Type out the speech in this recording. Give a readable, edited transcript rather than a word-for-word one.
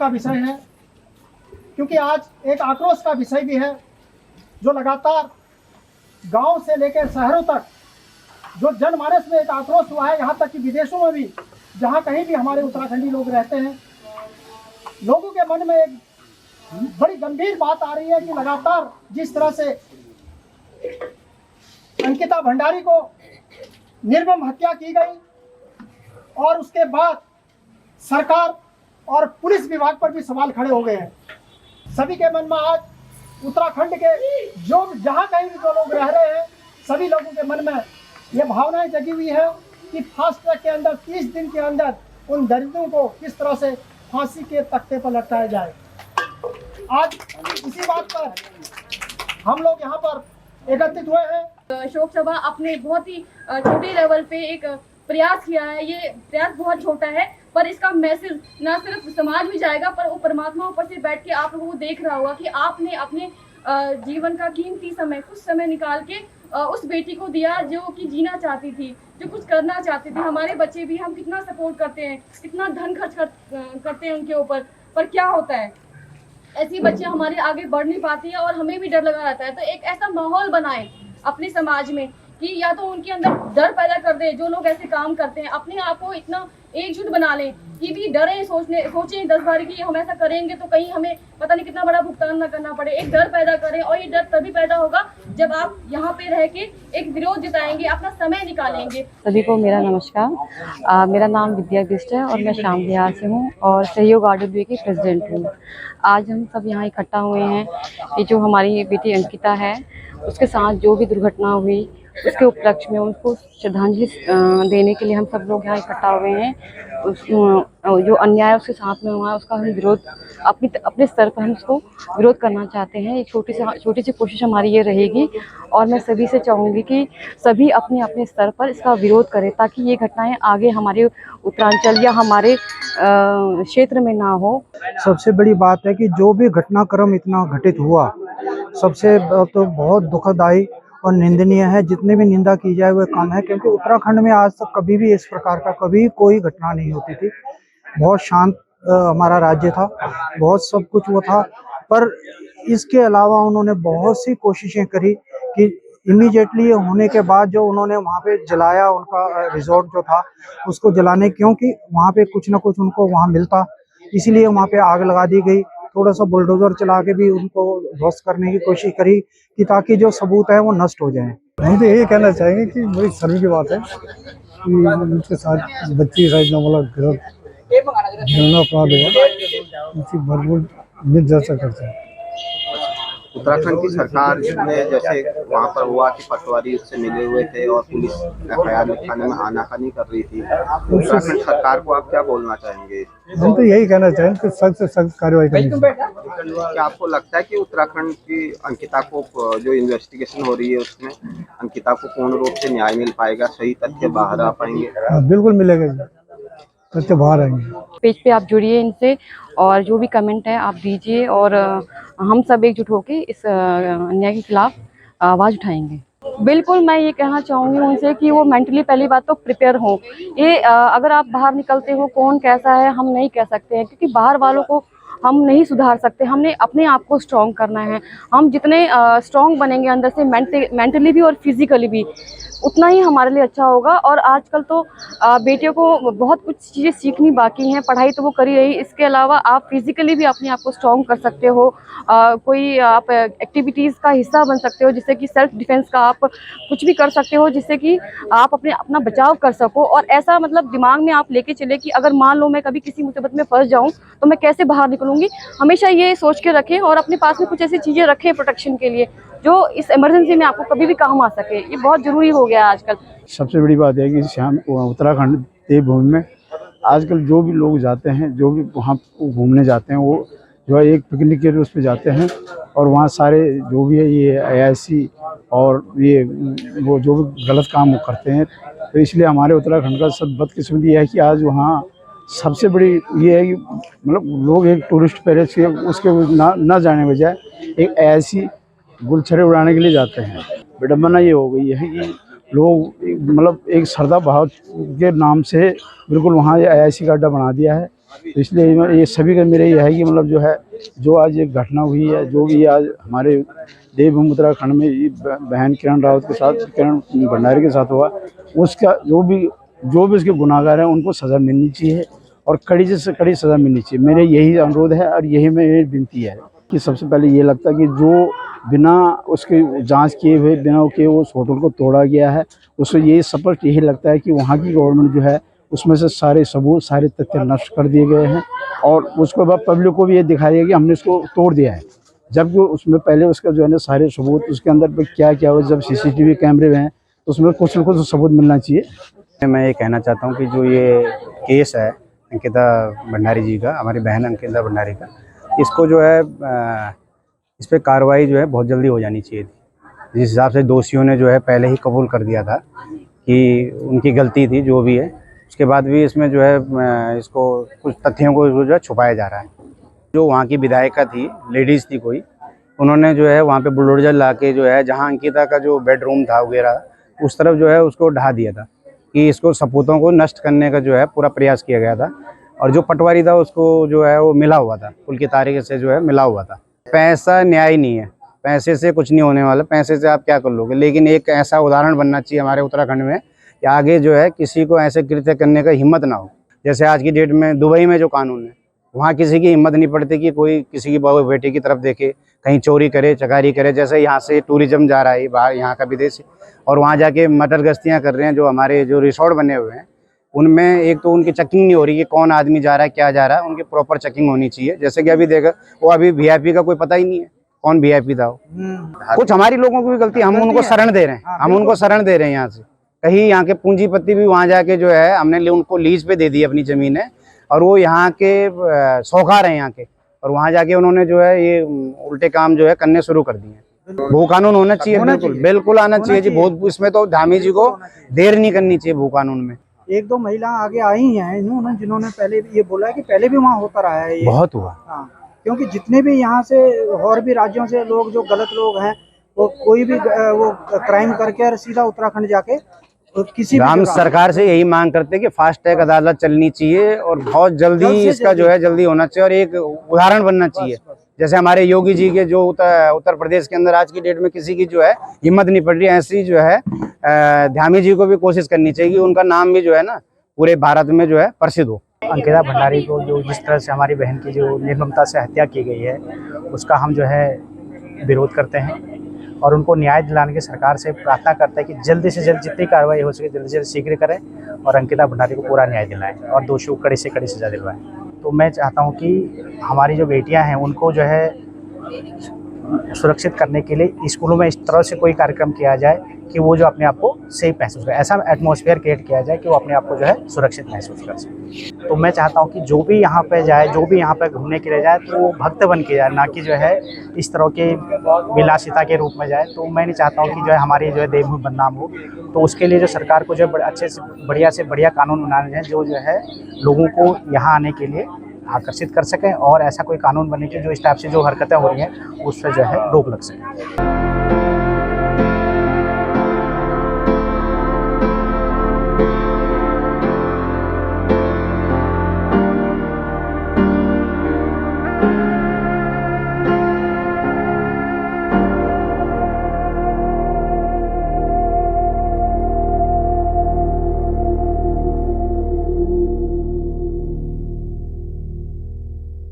का विषय है, क्योंकि आज एक आक्रोश का विषय भी है जो लगातार गांव से लेकर शहरों तक जो जनमानस में एक आक्रोश हुआ है, यहाँ तक कि विदेशों में भी, जहाँ कहीं भी हमारे उत्तराखंडी लोग रहते हैं, लोगों के मन में एक बड़ी गंभीर बात आ रही है कि लगातार जिस तरह से अंकिता भंडारी को निर्मम हत्या की गई और उसके बाद सरकार और पुलिस विभाग पर भी सवाल खड़े हो गए हैं। सभी के मन में आज उत्तराखंड के जो जहाँ कहीं भी जो लोग रह रहे हैं, सभी लोगों के मन में ये भावनाएं जगी हुई है कि फास्ट ट्रैक के अंदर 30 दिन के अंदर उन दलितों को किस तरह से फांसी के तख्ते पर लटकाया जाए। आज इसी बात पर हम लोग यहाँ पर एकत्रित हुए हैं। शोक सभा अपने बहुत ही छोटे लेवल पे एक प्रयास किया है। ये प्रयास बहुत छोटा है, पर इसका मैसेज न सिर्फ समाज में जाएगा, पर वो परमात्मा ऊपर से बैठ के आप लोगों को देख रहा होगा कि आपने अपने जीवन का कीमती समय, कुछ समय निकाल के उस बेटी को दिया जो कि जीना चाहती थी, जो कुछ करना चाहती थी। हमारे बच्चे भी, हम कितना सपोर्ट करते हैं, कितना धन खर्च करते हैं उनके ऊपर, पर क्या होता है, ऐसी बच्चे हमारे आगे बढ़ नहीं पाती है और हमें भी डर लगा रहता है। तो एक ऐसा माहौल बनाए अपने समाज में कि या तो उनके अंदर डर पैदा कर दे, जो लोग ऐसे काम करते हैं, अपने आप को इतना एकजुट बना लें कि भी डरें, सोचें 10 बार कि हम ऐसा करेंगे तो कहीं हमें पता नहीं कितना बड़ा भुगतान ना करना पड़े। एक डर पैदा करें, और ये डर तभी पैदा होगा जब आप यहाँ पे रह के एक विरोध जताएंगे, अपना समय निकालेंगे। सभी को मेरा नमस्कार। मेरा नाम विद्या बिष्ट है और मैं शाम बिहार से हूँ और सहयोग RWA की प्रेसिडेंट हूँ। आज हम सब यहाँ इकट्ठा हुए हैं कि जो हमारी बेटी अंकिता है, उसके साथ जो भी दुर्घटना हुई, उसके उपलक्ष्य में उनको श्रद्धांजलि देने के लिए हम सब लोग यहाँ इकट्ठा हुए हैं। जो अन्याय उसके साथ में हुआ है, उसका हम विरोध अपने स्तर पर हम उसको विरोध करना चाहते हैं। एक छोटी सी कोशिश हमारी ये रहेगी, और मैं सभी से चाहूँगी कि सभी अपने अपने स्तर पर इसका विरोध करें, ताकि ये घटनाएं आगे हमारे उत्तरांचल या हमारे क्षेत्र में ना हो। सबसे बड़ी बात है कि जो भी घटनाक्रम इतना घटित हुआ, सबसे तो बहुत दुखदायी और निंदनीय है। जितने भी निंदा की जाए वह कम है, क्योंकि उत्तराखंड में आज तक कभी भी इस प्रकार का कभी कोई घटना नहीं होती थी। बहुत शांत हमारा राज्य था, बहुत सब कुछ वो था। पर इसके अलावा उन्होंने बहुत सी कोशिशें करी कि इमीडिएटली होने के बाद जो उन्होंने वहाँ पे जलाया, उनका रिजॉर्ट जो था उसको जलाने, क्योंकि वहाँ पे कुछ ना कुछ उनको वहाँ मिलता, इसीलिए वहाँ पे आग लगा दी गई। थोड़ा सा बुलडोजर चला के भी उनको ध्वस्त करने की कोशिश करी कि ताकि जो सबूत है वो नष्ट हो जाए। हम तो यही कहना चाहेंगे कि बड़ी शर्म की बात है कि उनके साथ बच्ची के साथ इतना बड़ा घृणा अपराध हुआ, इसकी भरपूर निंदा दर्शा करते हैं। उत्तराखंड की सरकार ने जैसे वहाँ पर हुआ कि पटवारी उससे मिले हुए थे और पुलिस FIR लिखाने में आनाकानी कर रही थी, उत्तराखंड सरकार को आप क्या बोलना चाहेंगे? हम तो यही कहना चाहेंगे कि सख्त से सख्त कार्रवाई करनी चाहिए। क्या आपको लगता है कि उत्तराखंड की अंकिता को जो इन्वेस्टिगेशन हो रही है उसमें अंकिता को पूर्ण रूप से न्याय मिल पाएगा, सही तथ्य बाहर आ पाएंगे? बिल्कुल मिलेगा जी, तथ्य बाहर आएंगे। पेज पे आप जुड़िए इनसे, और जो भी कमेंट है आप दीजिए, और हम सब एकजुट होकर इस अन्याय के खिलाफ आवाज़ उठाएंगे। बिल्कुल, मैं ये कहना चाहूँगी उनसे कि वो मेंटली पहली बात तो प्रिपेयर हों। ये अगर आप बाहर निकलते हो, कौन कैसा है हम नहीं कह सकते हैं, क्योंकि बाहर वालों को हम नहीं सुधार सकते। हमने अपने आप को स्ट्रॉन्ग करना है। हम जितने स्ट्रॉन्ग बनेंगे अंदर से, मेंटली भी और फिजिकली भी, उतना ही हमारे लिए अच्छा होगा। और आजकल तो बेटियों को बहुत कुछ चीज़ें सीखनी बाकी हैं। पढ़ाई तो वो कर ही रही, इसके अलावा आप फिजिकली भी अपने आप को स्ट्रॉन्ग कर सकते हो। कोई आप एक्टिविटीज़ का हिस्सा बन सकते हो, जिससे कि सेल्फ डिफेंस का आप कुछ भी कर सकते हो, जिससे कि आप अपना बचाव कर सको। और ऐसा मतलब दिमाग में आप लेके चले कि अगर मान लो मैं कभी किसी मुसीबत में फंस जाऊँ तो मैं कैसे बाहर निकलूँगी। हमेशा ये सोच के रखें, और अपने पास में कुछ ऐसी चीज़ें रखें प्रोटेक्शन के लिए, जो इस इमरजेंसी में आपको कभी भी काम आ सके। ये बहुत ज़रूरी हो गया है आजकल। सबसे बड़ी बात है कि उत्तराखंड देवभूमि में आजकल जो भी लोग जाते हैं, जो भी वहाँ घूमने जाते हैं, वो जो है एक पिकनिक के उस पे जाते हैं, और वहाँ सारे जो भी है ये AIC और ये वो जो भी गलत काम वो करते हैं। तो इसलिए हमारे उत्तराखंड का सब बदकिस्मती ये है कि आज वहाँ सबसे बड़ी ये है कि मतलब लोग एक टूरिस्ट पैलेस के उसके ना जाने बजाय एक AIC गुलछरे उड़ाने के लिए जाते हैं। विडम्बना ये हो गई है कि लोग मतलब एक श्रद्धा भाव के नाम से बिल्कुल वहाँ AIC का अड्डा बना दिया है। तो इसलिए ये सभी का मेरा ये है कि मतलब जो है, जो आज ये घटना हुई है, जो भी आज हमारे देवभूमि उत्तराखंड में ये बहन किरण रावत के साथ, किरण भंडारी के साथ हुआ, उसका जो भी उसके गुनाहगार हैं उनको सज़ा मिलनी चाहिए और कड़ी से कड़ी सज़ा मिलनी चाहिए। मेरे यही अनुरोध है और यही मेरी विनती है कि सबसे पहले ये लगता है कि जो बिना उसके जांच किए हुए, बिना के उस होटल को तोड़ा गया है, उससे ये स्पष्ट यही लगता है कि वहाँ की गवर्नमेंट जो है उसमें से सारे सबूत, सारे तथ्य नष्ट कर दिए गए हैं और उसके बाद पब्लिक को भी ये दिखाया गया कि हमने इसको तोड़ दिया है, जबकि उसमें पहले उसका जो है ना सारे सबूत, उसके अंदर पे क्या क्या हुआ, जब CCTV कैमरे हैं तो उसमें कुछ न कुछ सबूत मिलना चाहिए। मैं ये कहना चाहता हूँ कि जो ये केस है अंकिता भंडारी जी का, हमारी बहन अंकिता भंडारी का, इसको जो है इस पर कार्रवाई जो है बहुत जल्दी हो जानी चाहिए थी। जिस हिसाब से दोषियों ने जो है पहले ही कबूल कर दिया था कि उनकी गलती थी जो भी है, उसके बाद भी इसमें जो है इसको कुछ तथ्यों को जो है छुपाया जा रहा है। जो वहाँ की विधायिका थी, लेडीज़ थी कोई, उन्होंने जो है वहाँ पे बुलडोजर ला के जो है जहाँ अंकिता का जो बेडरूम था वगैरह उस तरफ जो है उसको ढहा दिया था कि इसको सबूतों को नष्ट करने का जो है पूरा प्रयास किया गया था। और जो पटवारी था उसको जो है वो मिला हुआ था, पुल की तारीख से जो है मिला हुआ था। पैसा न्याय नहीं है, पैसे से कुछ नहीं होने वाला, पैसे से आप क्या कर लोगे, लेकिन एक ऐसा उदाहरण बनना चाहिए हमारे उत्तराखंड में कि आगे जो है किसी को ऐसे कृत्य करने का हिम्मत ना हो। जैसे आज की डेट में दुबई में जो कानून है, वहाँ किसी की हिम्मत नहीं पड़ती कि कोई किसी की बहू बेटी की तरफ देखे, कहीं चोरी करे, चकारी करे। जैसे यहाँ से टूरिज्म जा रहा है बाहर, यहाँ का विदेशी, और वहाँ जाके मटर गश्तियाँ कर रहे हैं। जो हमारे जो रिसोर्ट बने हुए हैं उनमें एक तो उनकी चेकिंग नहीं हो रही कि कौन आदमी जा रहा है, क्या जा रहा है, उनकी प्रॉपर चेकिंग होनी चाहिए। जैसे कि अभी देखा, वो अभी VIP का कोई पता ही नहीं है कौन VIP था वो। कुछ हमारी लोगों की भी गलती, हम उनको शरण दे रहे हैं, हम उनको शरण दे रहे हैं यहाँ से। कहीं यहाँ के पूंजीपति भी वहाँ जाके जो है हमने उनको लीज पे दे दी अपनी ज़मीन है, और वो यहाँ के सौखार हैं यहाँ के, और वहाँ जाके उन्होंने जो है ये उल्टे काम जो है करने शुरू कर दिए। भू कानून होना चाहिए, बिल्कुल बिल्कुल आना चाहिए जी। बहुत इसमें तो धामी जी को देर नहीं करनी चाहिए भू कानून में। एक दो महिला आगे आई हैं इन्होंने, जिन्होंने पहले ये बोला है कि पहले भी वहाँ होता रहा है ये। बहुत हुआ। हाँ, क्योंकि जितने भी यहाँ से और भी राज्यों से लोग, जो गलत लोग हैं, वो कोई भी वो क्राइम करके और सीधा उत्तराखंड जाके किसी भी हम सरकार से यही मांग करते हैं कि फास्ट ट्रैक अदालत चलनी चाहिए और बहुत जल्दी इसका जो है जल्दी होना चाहिए, और एक उदाहरण बनना चाहिए। जैसे हमारे योगी जी के जो उत्तर प्रदेश के अंदर आज की डेट में किसी की जो है हिम्मत नहीं पड़ रही, ऐसी जो है धामी जी को भी कोशिश करनी चाहिए कि उनका नाम भी जो है ना पूरे भारत में जो है प्रसिद्ध हो। अंकिता भंडारी को जो जिस तरह से हमारी बहन की जो निर्ममता से हत्या की गई है, उसका हम जो है विरोध करते हैं और उनको न्याय दिलाने की सरकार से प्रार्थना करते हैं कि जल्दी से जल्द जितनी कार्रवाई हो सके जल्दी से जल्द शीघ्र करें और अंकिता भंडारी को पूरा न्याय दिलाएं और दोषियों को कड़ी से कड़ी सजा दिलवाएं। तो मैं चाहता हूं कि हमारी जो बेटियां हैं उनको जो है सुरक्षित करने के लिए स्कूलों में इस तरह से कोई कार्यक्रम किया जाए कि वो जो अपने आप को सेफ महसूस करे, ऐसा एटमॉस्फेयर क्रिएट किया जाए कि वो अपने आप को जो है सुरक्षित महसूस कर सके। तो मैं चाहता हूँ कि जो भी यहाँ पे जाए, जो भी यहाँ पे घूमने के लिए जाए, तो वो भक्त बन के जाए, ना कि जो है इस तरह के विलासिता के रूप में जाए। तो मैं नहीं चाहता हूँ कि जो है हमारी जो है देवभूमि बदनाम हो। तो उसके लिए जो सरकार को जो है अच्छे से बढ़िया कानून बनाने हैं जो है लोगों को यहाँ आने के लिए आकर्षित कर सकें, और ऐसा कोई कानून बने कि जो इस टाइप से जो हरकतें हो रही हैं उस पर जो है रोक लग सके।